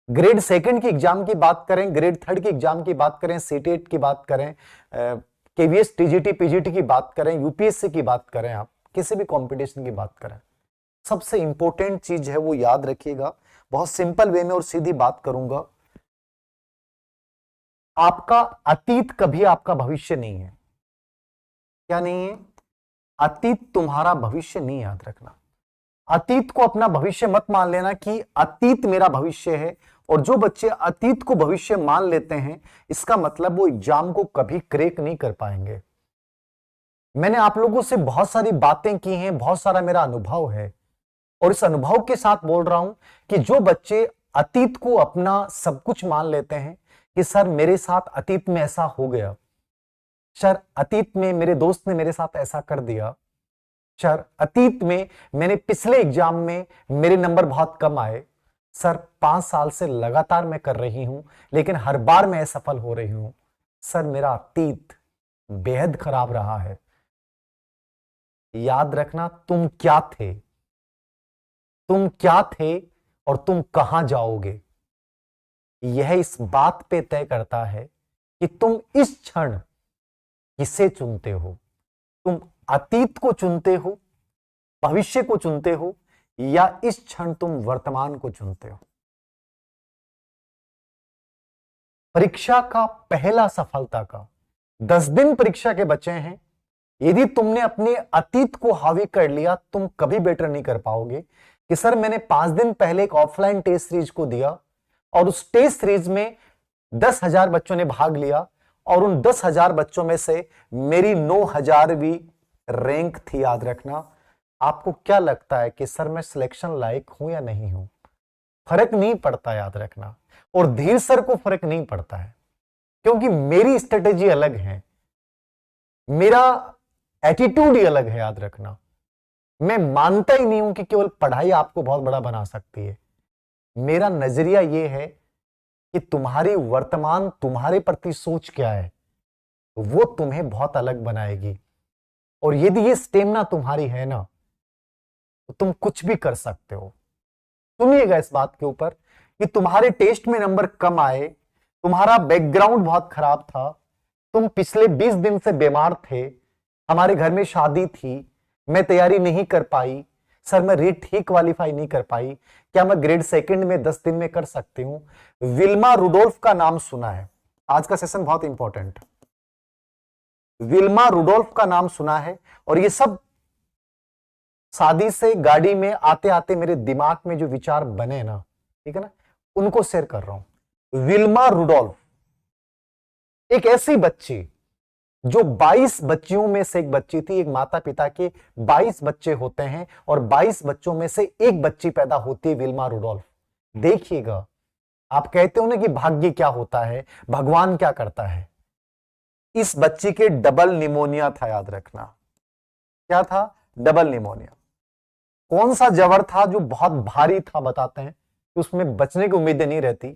Grade second की exam की बात करें, ग्रेड थर्ड की एग्जाम की बात करें, सीटेट की बात करें, केवीएस, टीजीटी, पीजीटी की बात करें, यूपीएससी की बात करें, आप किसी भी कंपटीशन की बात करें, सबसे इंपॉर्टेंट चीज है वो याद रखिएगा। बहुत सिंपल वे में और सीधी बात करूंगा, आपका अतीत कभी आपका भविष्य नहीं है। क्या नहीं है? अतीत तुम्हारा भविष्य नहीं, याद रखना। अतीत को अपना भविष्य मत मान लेना कि अतीत मेरा भविष्य है। और जो बच्चे अतीत को भविष्य मान लेते हैं, इसका मतलब वो एग्जाम को कभी क्रैक नहीं कर पाएंगे। मैंने आप लोगों से बहुत सारी बातें की हैं, बहुत सारा मेरा अनुभव है, और इस अनुभव के साथ बोल रहा हूं कि जो बच्चे अतीत को अपना सब कुछ मान लेते हैं कि सर मेरे साथ अतीत में ऐसा हो गया, सर अतीत में मेरे दोस्त ने मेरे साथ ऐसा कर दिया, सर अतीत में मैंने पिछले एग्जाम में मेरे नंबर बहुत कम आए, सर 5 साल से लगातार मैं कर रही हूं लेकिन हर बार मैं असफल हो रही हूं, सर मेरा अतीत बेहद खराब रहा है। याद रखना, तुम क्या थे, तुम क्या थे और तुम कहां जाओगे, यह इस बात पे तय करता है कि तुम इस क्षण किसे चुनते हो। तुम अतीत को चुनते हो, भविष्य को चुनते हो, या इस क्षण तुम वर्तमान को चुनते हो। परीक्षा का पहला सफलता का 10 दिन परीक्षा के बचे हैं। यदि तुमने अपने अतीत को हावी कर लिया, तुम कभी बेटर नहीं कर पाओगे कि सर मैंने 5 दिन पहले एक ऑफलाइन टेस्ट सीरीज को दिया और उस टेस्ट सीरीज में 10,000 बच्चों ने भाग लिया और उन 10,000 बच्चों में से मेरी 9,000वीं रैंक थी। याद रखना, आपको क्या लगता है कि सर मैं सिलेक्शन लायक हूं या नहीं हूं? फर्क नहीं पड़ता, याद रखना। और धीर सर को फर्क नहीं पड़ता है, क्योंकि मेरी स्ट्रेटेजी अलग है, मेरा एटीट्यूड ही अलग है। याद रखना, मैं मानता ही नहीं हूं कि केवल पढ़ाई आपको बहुत बड़ा बना सकती है। मेरा नजरिया यह है कि तुम्हारी वर्तमान, तुम्हारे प्रति सोच क्या है, वो तुम्हें बहुत अलग बनाएगी। और यदि ये स्टेमिना तुम्हारी है ना, तो तुम कुछ भी कर सकते हो। सुनिएगा इस बात के ऊपर कि तुम्हारे टेस्ट में नंबर कम आए, तुम्हारा बैकग्राउंड बहुत खराब था, तुम पिछले 20 दिन से बीमार थे, हमारे घर में शादी थी, मैं तैयारी नहीं कर पाई, सर मैं रीट ही क्वालिफाई नहीं कर पाई, क्या मैं ग्रेड सेकंड में 10 दिन में कर सकती हूं? विल्मा रुडोल्फ का नाम सुना है? आज का सेशन बहुत इंपॉर्टेंट। विल्मा रुडोल्फ का नाम सुना है? और ये सब शादी से गाड़ी में आते आते मेरे दिमाग में जो विचार बने ना, ठीक है ना, उनको शेयर कर रहा हूं। विल्मा रुडोल्फ एक ऐसी बच्ची जो 22 बच्चियों में से एक बच्ची थी। एक माता पिता के 22 बच्चे होते हैं और 22 बच्चों में से एक बच्ची पैदा होती है, विल्मा रुडोल्फ। देखिएगा, आप कहते हो ना कि भाग्य क्या होता है, भगवान क्या करता है। इस बच्ची के डबल निमोनिया था, याद रखना। क्या था? Double pneumonia. कौन सा जबर था जो बहुत भारी था, बताते हैं कि उसमें बचने की उम्मीदें नहीं रहती।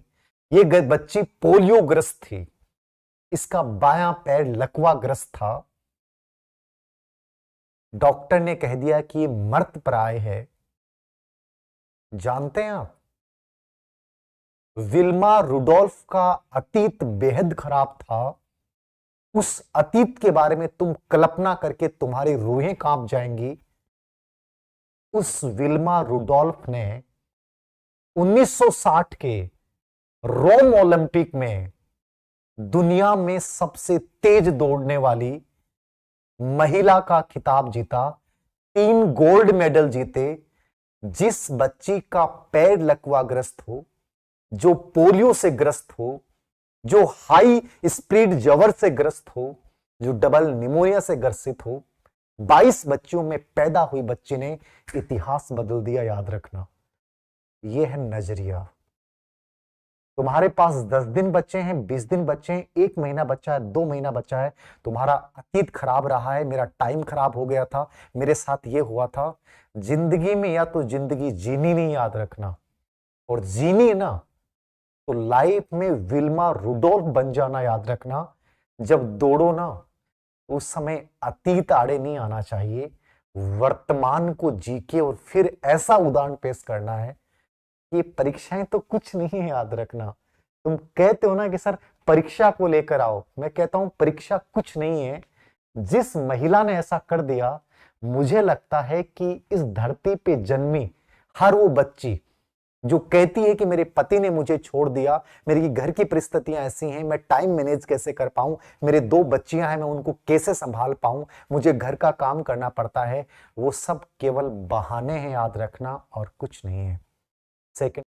ये बच्ची पोलियो ग्रस्त थी, इसका बायां पैर लकवाग्रस्त था। डॉक्टर ने कह दिया कि ये मर्त प्राय है। जानते हैं आप, विल्मा रुडोल्फ का अतीत बेहद खराब था। उस अतीत के बारे में तुम कल्पना करके तुम्हारी रूहें कांप जाएंगी। उस विल्मा रुडोल्फ ने 1960 के रोम ओलंपिक में दुनिया में सबसे तेज दौड़ने वाली महिला का खिताब जीता, 3 गोल्ड मेडल जीते। जिस बच्ची का पैर लकवाग्रस्त हो, जो पोलियो से ग्रस्त हो, जो हाई स्पीड जवर से ग्रस्त हो, जो डबल निमोनिया से ग्रसित हो, 22 बच्चियों में पैदा हुई बच्ची ने इतिहास बदल दिया। याद रखना, यह है नजरिया। तुम्हारे पास 10 दिन बचे हैं, 20 दिन बचे हैं, 1 महीना बचा है, 2 महीना बचा है। तुम्हारा अतीत खराब रहा है, मेरा टाइम खराब हो गया था, मेरे साथ ये हुआ था। जिंदगी में या तो जिंदगी जीनी नहीं, याद रखना, और जीनी ना तो लाइफ में विल्मा रुडोल्फ बन जाना। याद रखना, जब दौड़ो ना उस समय अतीत आड़े नहीं आना चाहिए, वर्तमान को जी के और फिर ऐसा उदाहरण पेश करना है ये परीक्षाएं तो कुछ नहीं है, याद रखना। तुम कहते हो ना कि सर परीक्षा को लेकर आओ, मैं कहता हूं परीक्षा कुछ नहीं है। जिस महिला ने ऐसा कर दिया, मुझे लगता है कि इस धरती पे जन्मी हर वो बच्ची जो कहती है कि मेरे पति ने मुझे छोड़ दिया, मेरी घर की परिस्थितियां ऐसी हैं, मैं टाइम मैनेज कैसे कर पाऊं, मेरे 2 बच्चियां हैं, मैं उनको कैसे संभाल पाऊं, मुझे घर का काम करना पड़ता है, वो सब केवल बहाने हैं, याद रखना, और कुछ नहीं है। सेकंड